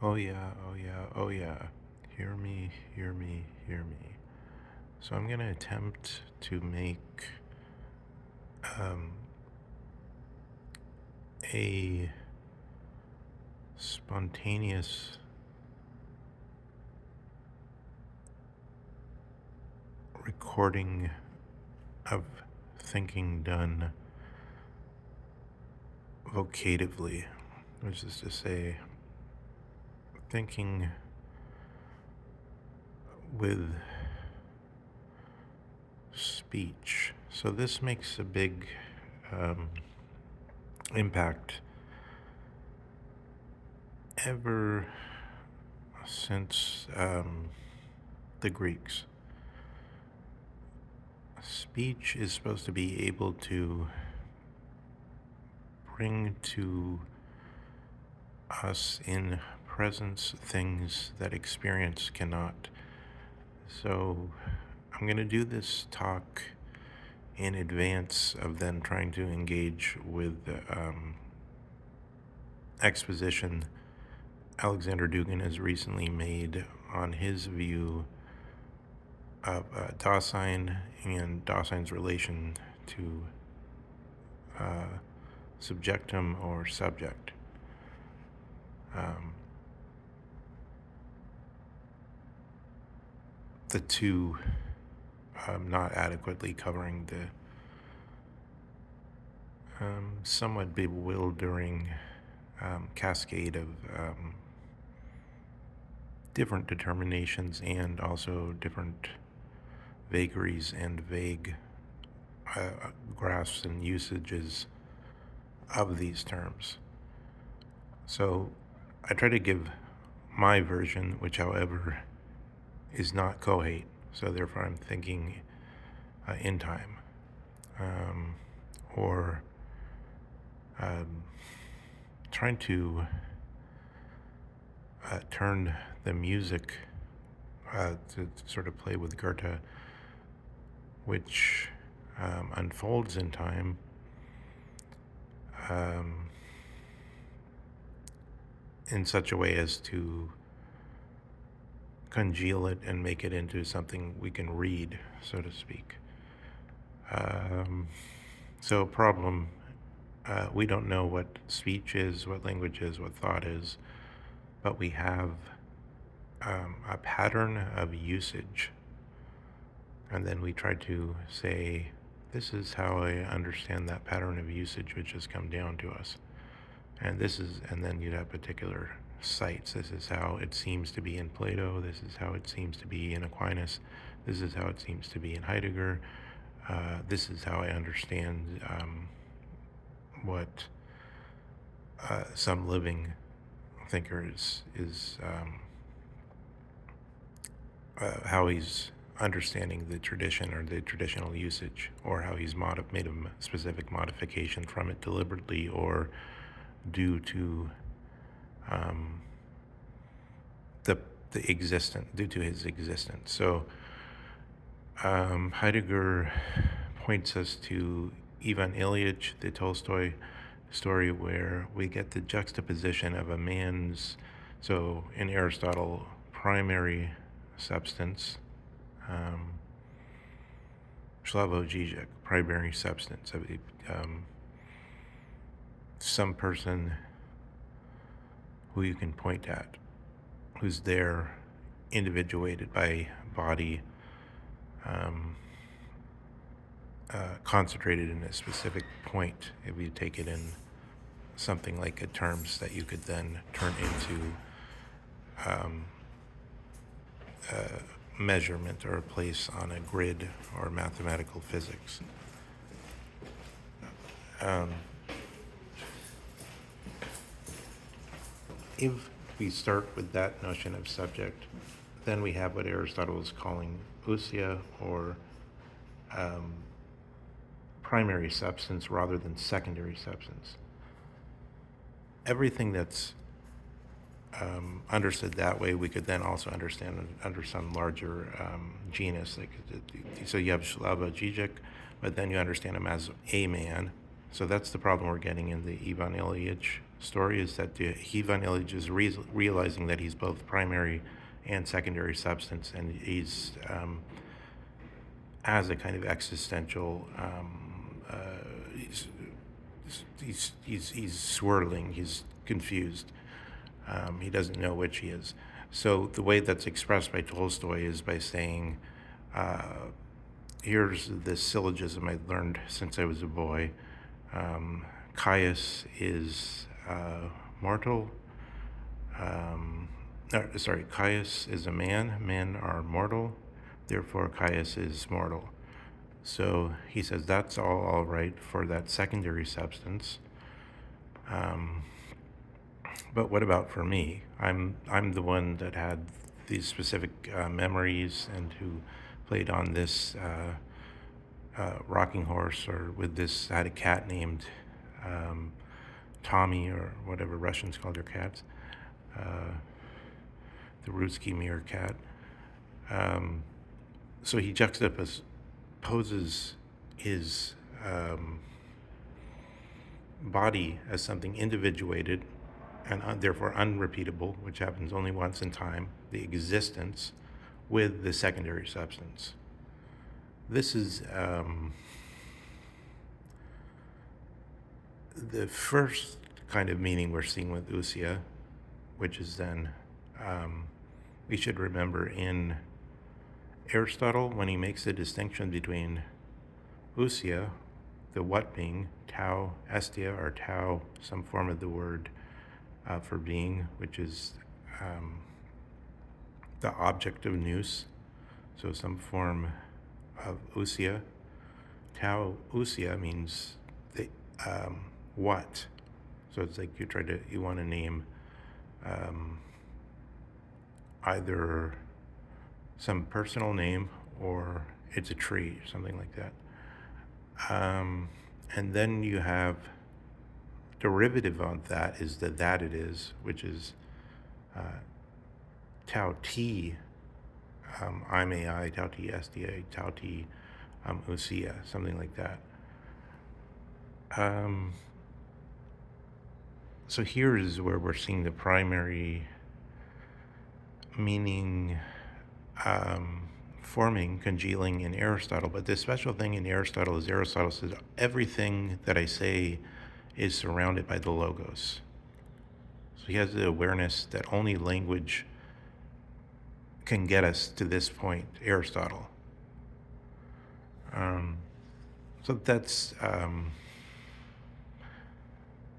Oh yeah, oh yeah, oh yeah. Hear me, hear me, hear me. So I'm going to attempt to make um, a spontaneous recording of thinking done vocatively, which is to say, thinking with speech. So this makes a big um, impact ever since the Greeks. Speech is supposed to be able to bring to us in presence things that experience cannot. So I'm going to do this talk in advance of then trying to engage with exposition Alexander Dugin has recently made on his view of Dasein and Dasein's relation to subjectum or subject. The two not adequately covering the somewhat bewildering cascade of different determinations and also different vagaries and vague grasps and usages of these terms. So I try to give my version, which, however, is not cohate. So therefore, I'm thinking in time, or trying to turn the music to sort of play with Goethe, which unfolds in time, in such a way as to congeal it and make it into something we can read, so to speak. So, problem, we don't know what speech is, what language is, what thought is, but we have a pattern of usage. And then we try to say, this is how I understand that pattern of usage which has come down to us. And then you'd have particular sites. This is how it seems to be in Plato. This is how it seems to be in Aquinas. This is how it seems to be in Heidegger. This is how I understand what some living thinker is how he's understanding the tradition or the traditional usage, or how he's made a specific modification from it deliberately or due to due to his existence. So Heidegger points us to Ivan Ilyich, the Tolstoy story, where we get the juxtaposition of a man's, so in Aristotle, primary substance, Slavoj Zizek, primary substance of some person who you can point at, who's there, individuated by body, concentrated in a specific point. If you take it in something like a terms that you could then turn into measurement or a place on a grid or mathematical physics. If we start with that notion of subject, then we have what Aristotle is calling ousia, or primary substance rather than secondary substance. Everything that's understood that way, we could then also understand under some larger genus. So you have Slavoj Žižek, but then you understand him as a man. So that's the problem we're getting in the Ivan Ilyich story is that he Van Illich is realizing that he's both primary and secondary substance, and he's has a kind of existential. He's, he's swirling. He's confused. He doesn't know which he is. So the way that's expressed by Tolstoy is by saying, "Here's this syllogism I learned since I was a boy. Caius is mortal. Sorry, Caius is a man. Men are mortal. Therefore, Caius is mortal." So he says that's all right for that secondary substance. But what about for me? I'm the one that had these specific memories and who played on this rocking horse, or with this, had a cat named Tommy, or whatever Russians call their cats, the Ruski meerkat. So he juxtaposes his body as something individuated and therefore unrepeatable, which happens only once in time, the existence, with the secondary substance. This is the first kind of meaning we're seeing with ousia, which is then, we should remember in Aristotle, when he makes the distinction between ousia, the what being, tau estia, or tau, some form of the word for being, which is the object of nous, so some form of ousia. Tau ousia means the what. So it's like you want to name either some personal name, or it's a tree, something like that. And then you have derivative of that is the that it is, which is tau t, I'm ai, tau t sda, tau t ousia, something like that. So here is where we're seeing the primary meaning forming, congealing in Aristotle. But the special thing in Aristotle is Aristotle says everything that I say is surrounded by the logos. So he has the awareness that only language can get us to this point, Aristotle. So that's,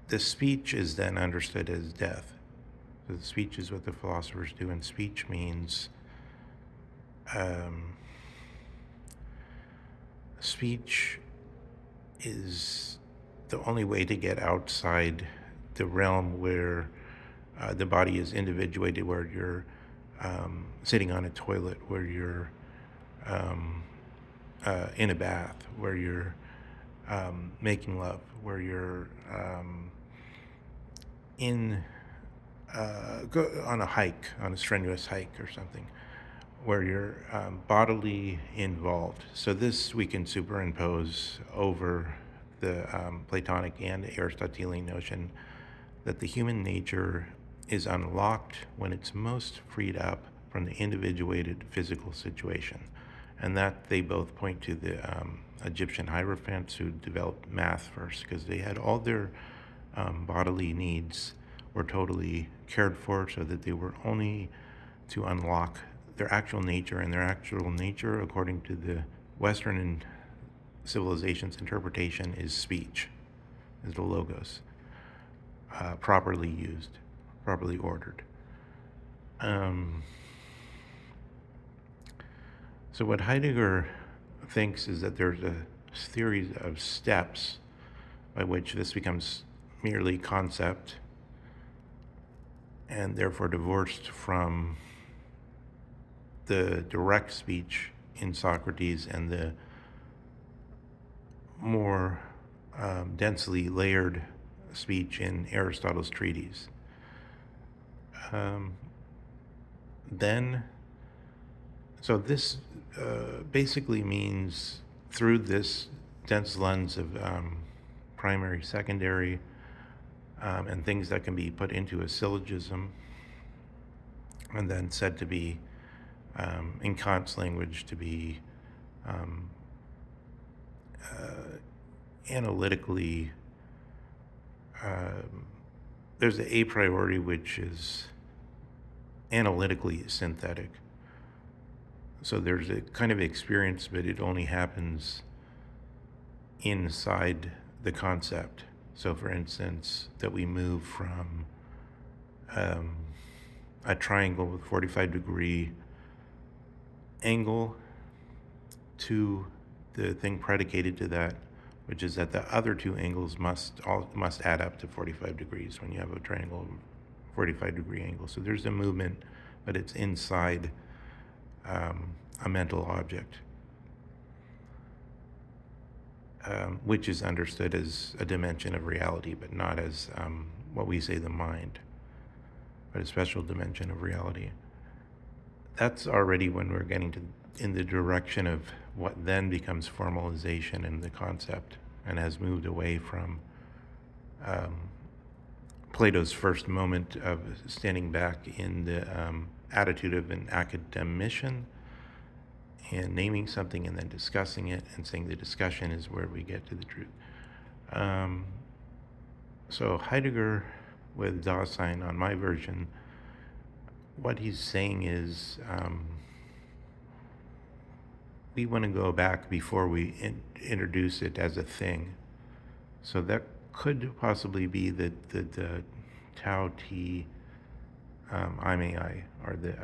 the speech is then understood as death. So the speech is what the philosophers do, and speech means speech is the only way to get outside the realm where the body is individuated, where you're sitting on a toilet, where you're in a bath, where you're making love, where you're on a hike, on a strenuous hike or something, where you're bodily involved. So this we can superimpose over the Platonic and Aristotelian notion that the human nature is unlocked when it's most freed up from the individuated physical situation. And that they both point to the Egyptian hierophants who developed math first, because they had all their bodily needs were totally cared for, so that they were only to unlock their actual nature, and their actual nature, according to the Western civilization's interpretation, is speech, is the logos, properly used, properly ordered. So what Heidegger thinks is that there's a series of steps by which this becomes merely concept, and therefore divorced from the direct speech in Socrates and the more densely layered speech in Aristotle's treatise. So this basically means, through this dense lens of primary, secondary, and things that can be put into a syllogism and then said to be, in Kant's language, to be um, analytically, um, there's the a priori, which is analytically synthetic. So there's a kind of experience, but it only happens inside the concept. So, for instance, that we move from um, a triangle with 45-degree angle to the thing predicated to that, which is that the other two angles must add up to 45 degrees when you have a triangle 45-degree angle. So there's a movement, but it's inside a mental object, which is understood as a dimension of reality, but not as what we say the mind, but a special dimension of reality. That's already when we're getting to in the direction of what then becomes formalization in the concept and has moved away from Plato's first moment of standing back in the attitude of an academician and naming something and then discussing it and saying the discussion is where we get to the truth. So Heidegger with Dasein, on my version, what he's saying is we want to go back before we introduce it as a thing. So that could possibly be the Tao T I may I, or the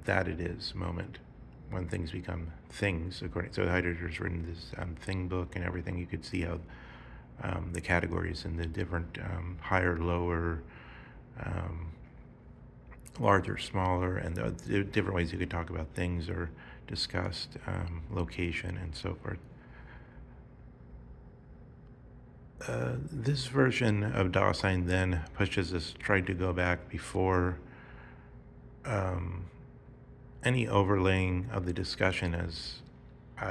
that it is moment, when things become things. According, so Heidegger's written this thing book and everything. You could see how the categories and the different higher, lower, larger, smaller, and the different ways you could talk about things are discussed, location, and so forth. This version of Dasein then pushes us, tried to go back before any overlaying of the discussion has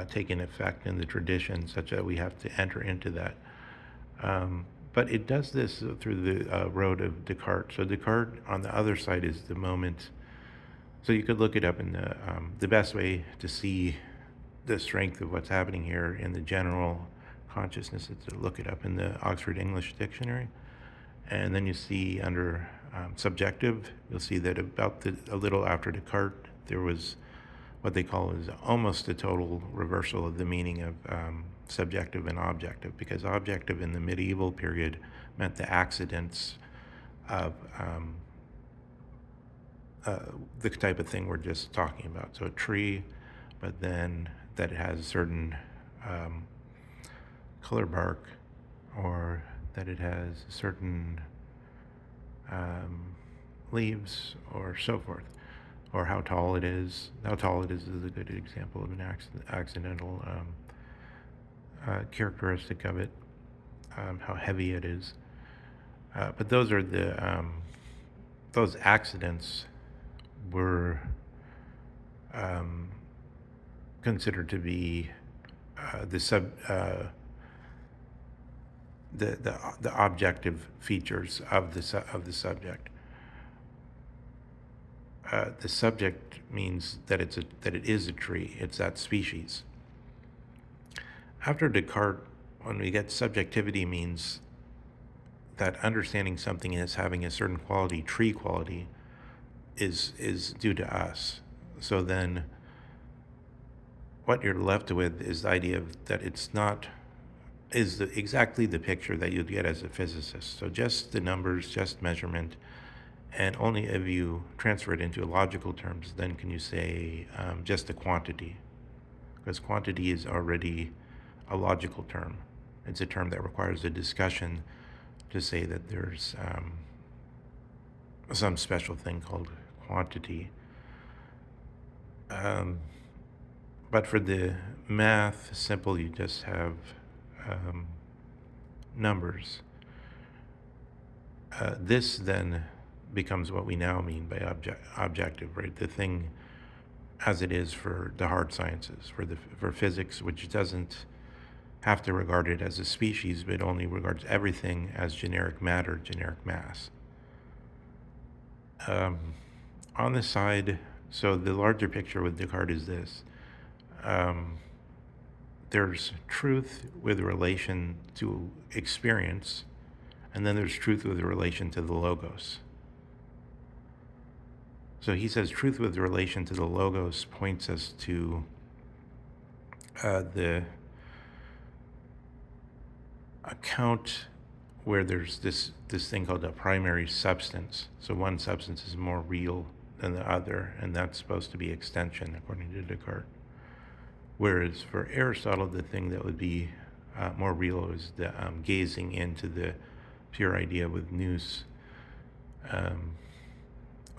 taken effect in the tradition, such that we have to enter into that. But it does this through the road of Descartes. So Descartes, on the other side, is the moment. So you could look it up in the best way to see the strength of what's happening here in the general consciousness is to look it up in the Oxford English Dictionary. And then you see under subjective, you'll see that about a little after Descartes, there was what they call is almost a total reversal of the meaning of subjective and objective, because objective in the medieval period meant the accidents of the type of thing we're just talking about. So a tree, but then that it has certain color bark, or that it has certain leaves, or so forth, or how tall it is. How tall it is a good example of an accidental characteristic of it. How heavy it is. But those are the those accidents were considered to be the objective features of the subject. The subject means that it is a tree. It's that species. After Descartes, when we get subjectivity, means that understanding something as having a certain quality, tree quality, is due to us. So then, what you're left with is the idea of that it's not is exactly the picture that you'd get as a physicist. So just the numbers, just measurement, and only if you transfer it into logical terms, then can you say just a quantity, because quantity is already a logical term. It's a term that requires a discussion to say that there's some special thing called quantity. But for the math, simple, you just have numbers. This then becomes what we now mean by objective, right? The thing as it is for the hard sciences, for physics, which have to regard it as a species, but only regards everything as generic matter, generic mass. On the side, so the larger picture with Descartes is this. There's truth with relation to experience, and then there's truth with relation to the logos. So he says truth with relation to the logos points us to the account where there's this thing called a primary substance. So one substance is more real than the other, and that's supposed to be extension, according to Descartes. Whereas for Aristotle, the thing that would be more real is the gazing into the pure idea with nous,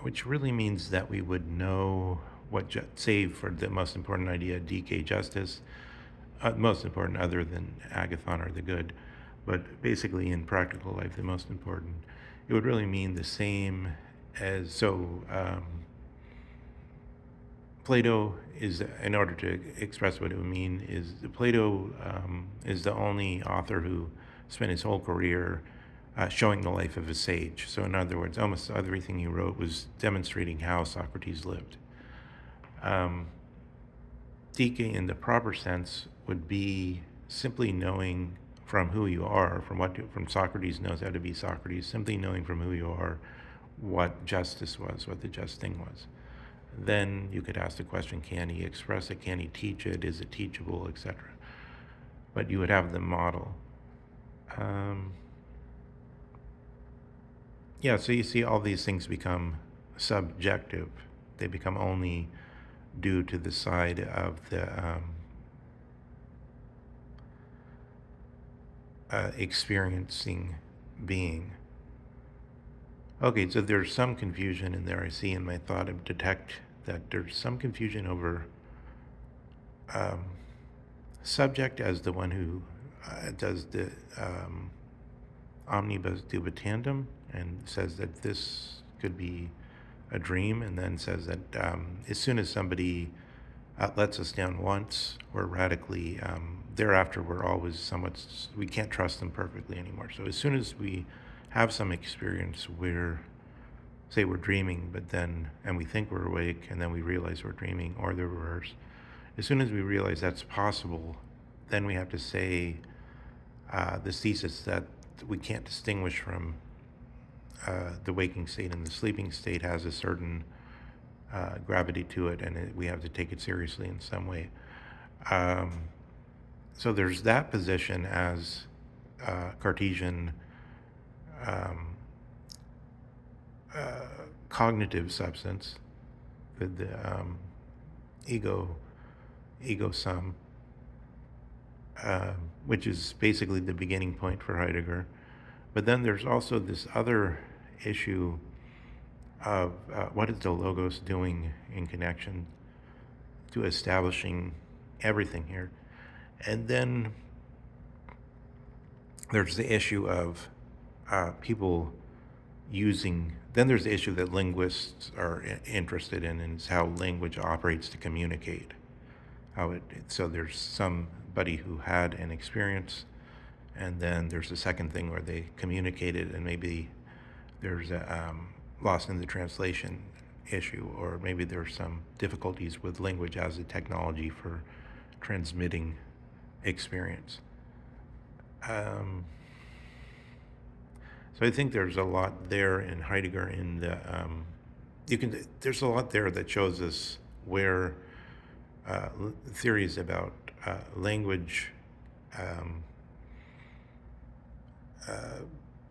which really means that we would know what, save for the most important idea, DK justice, most important other than agathon or the good, but basically in practical life, the most important. It would really mean the same as, Plato is, in order to express what it would mean, is Plato is the only author who spent his whole career showing the life of a sage. So in other words, almost everything he wrote was demonstrating how Socrates lived. Dike in the proper sense would be simply knowing from who you are, from Socrates knows how to be Socrates, simply knowing from who you are what justice was, what the just thing was. Then you could ask the question, can he express it? Can he teach it? Is it teachable, etc.? But you would have the model. Yeah, so you see all these things become subjective. They become only due to the side of the experiencing being. Okay, so there's some confusion in there. I see in my thought, I detect that there's some confusion over subject as the one who does the omnibus dubitandum and says that this could be a dream, and then says that as soon as somebody lets us down once, we're radically, thereafter we're always somewhat, we can't trust them perfectly anymore. So as soon as we have some experience where, say we're dreaming, but then, and we think we're awake, and then we realize we're dreaming, or the reverse, as soon as we realize that's possible, then we have to say this thesis that we can't distinguish from the waking state, and the sleeping state has a certain gravity to it, and we have to take it seriously in some way. So there's that position as Cartesian cognitive substance, the ego sum, which is basically the beginning point for Heidegger. But then there's also this other issue of what is the logos doing in connection to establishing everything here. And then there's the issue of people using, then there's the issue that linguists are interested in, and it's how language operates to communicate. So there's somebody who had an experience, and then there's the second thing where they communicated, and maybe there's a lost in the translation issue, or maybe there's some difficulties with language as a technology for transmitting experience. So I think there's a lot there in Heidegger in the, there's a lot there that shows us where theories about language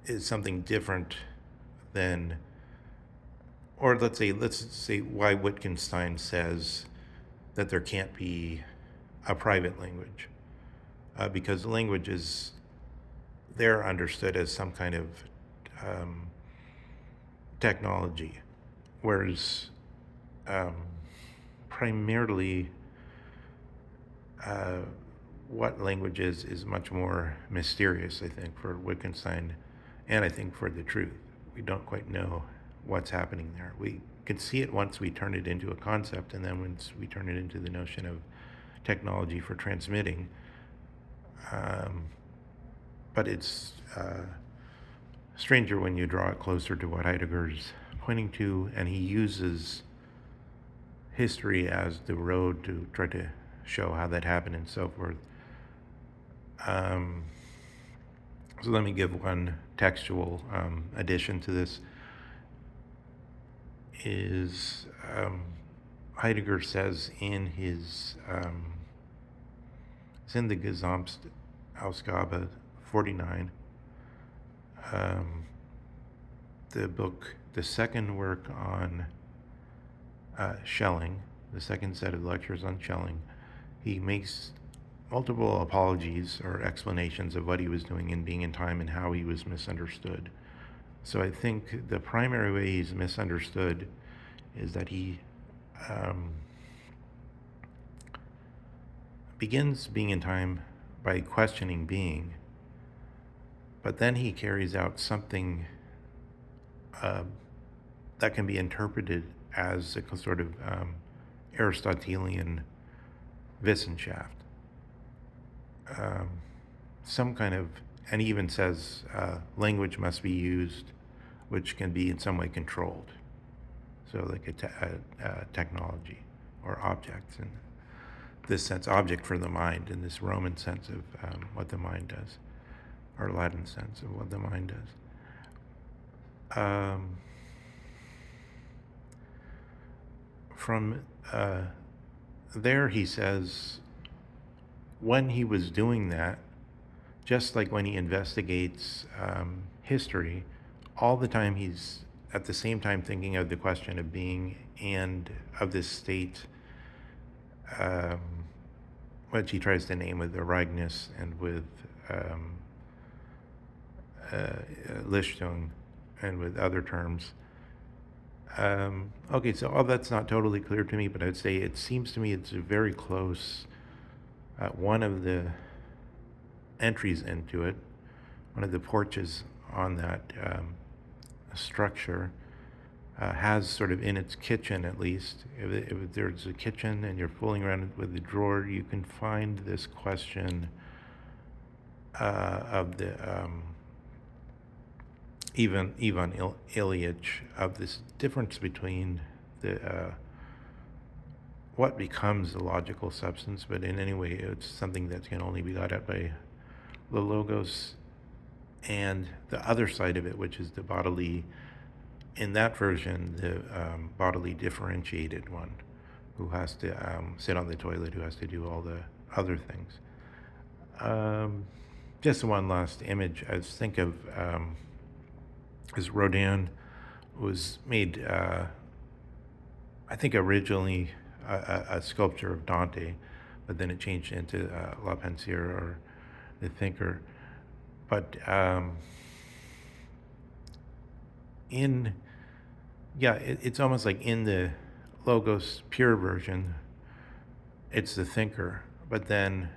is something different than, or let's say why Wittgenstein says that there can't be a private language, because language is there understood as some kind of technology, whereas primarily what language is much more mysterious, I think, for Wittgenstein, and I think for the truth. We don't quite know what's happening there. We can see it once we turn it into a concept, and then once we turn it into the notion of technology for transmitting, Um, but it's stranger when you draw it closer to what Heidegger's pointing to, and he uses history as the road to try to show how that happened and so forth. Um, so let me give one textual addition to this. Is Heidegger says in his it's in the Gesamtausgabe 49, the book, the second work on Schelling, the second set of lectures on Schelling. He makes multiple apologies or explanations of what he was doing in Being in Time and how he was misunderstood. So I think the primary way he's misunderstood is that he begins Being in Time by questioning being, but then he carries out something that can be interpreted as a sort of Aristotelian Wissenschaft. Some kind of, and he even says language must be used which can be in some way controlled. So like a technology or objects in this sense, object for the mind in this Roman sense of what the mind does, or Latin sense of what the mind does. From there he says when he was doing that, just like when he investigates history, all the time he's at the same time thinking of the question of being and of this state, which he tries to name with Ereignis and with Lichtung and with other terms. Okay, so all that's not totally clear to me, but I'd say it seems to me it's very close. One of the entries into it, one of the porches on that structure, has sort of in its kitchen at least, if there's a kitchen and you're fooling around with the drawer, you can find this question of the Ivan Ilyich, of this difference between the what becomes the logical substance, but in any way it's something that can only be got at by the logos, and the other side of it, which is the bodily, in that version, the bodily differentiated one, who has to sit on the toilet, who has to do all the other things. Just one last image I think of is Rodin was made, I think originally a sculpture of Dante, but then it changed into La Pensière, or the Thinker. But it's almost like in the Logos pure version, it's the Thinker, but then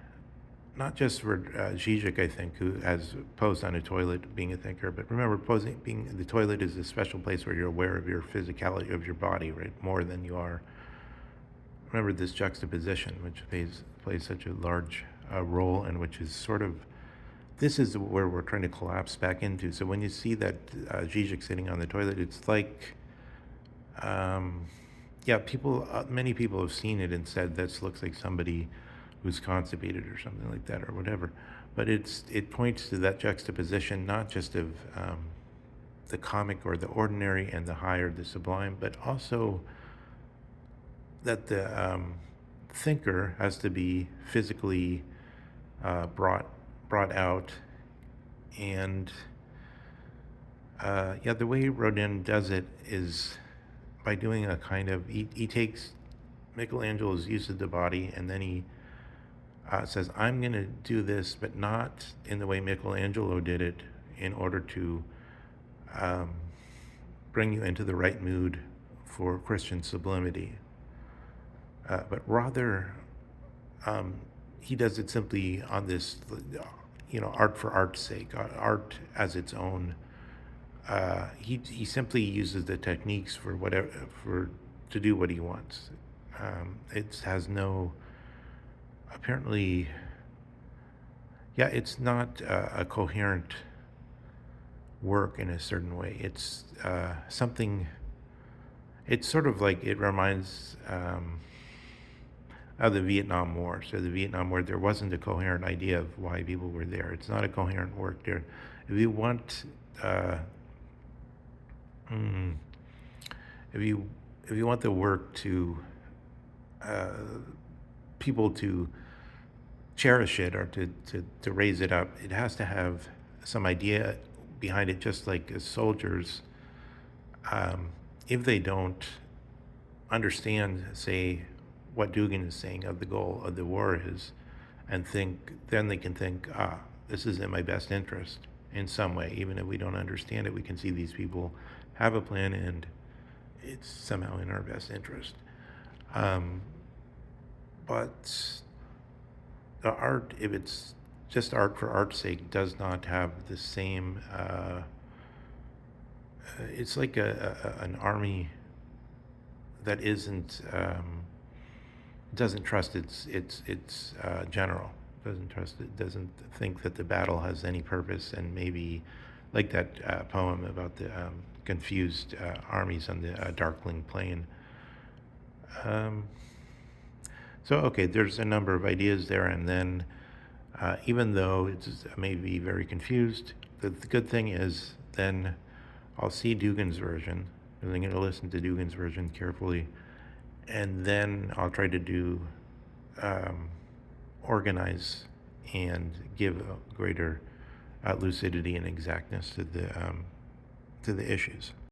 not just for Zizek, I think, who has posed on a toilet being a thinker, but remember, being the toilet is a special place where you're aware of your physicality of your body, right, more than you are. Remember this juxtaposition, which plays such a large role, and which is sort of, this is where we're trying to collapse back into. So when you see that Zizek sitting on the toilet, it's like, many people have seen it and said this looks like somebody who's constipated or something like that, or whatever. But it points to that juxtaposition, not just of the comic or the ordinary and the high or the sublime, but also that the thinker has to be physically brought out. And the way Rodin does it is by doing a kind of, he takes Michelangelo's use of the body, and then he says, I'm going to do this, but not in the way Michelangelo did it, in order to bring you into the right mood for Christian sublimity. But rather, he does it simply on this, art for art's sake, art as its own. He simply uses the techniques for to do what he wants. It has no, apparently, Yeah, it's not a coherent work in a certain way. It's something. It's sort of like it reminds of the Vietnam War. So the Vietnam War, there wasn't a coherent idea of why people were there. It's not a coherent work there. If you want, uh, mm, if you if you want the work to uh, people to cherish it or to raise it up, it has to have some idea behind it, just like as soldiers. Um, if they don't understand, say, what Dugin is saying of the goal of the war is, and think, then they can think, this is in my best interest in some way. Even if we don't understand it, we can see these people have a plan and it's somehow in our best interest. Um, but the art, if it's just art for art's sake, does not have the same. It's like an army that isn't doesn't trust its general. Doesn't trust it. Doesn't think that the battle has any purpose, and maybe like that poem about the confused armies on the darkling plain. Um, so okay, there's a number of ideas there, and then even though it's maybe very confused, the good thing is then I'll see Dugin's version, and I'm going to listen to Dugin's version carefully, and then I'll try to do um, organize and give a greater lucidity and exactness to the issues.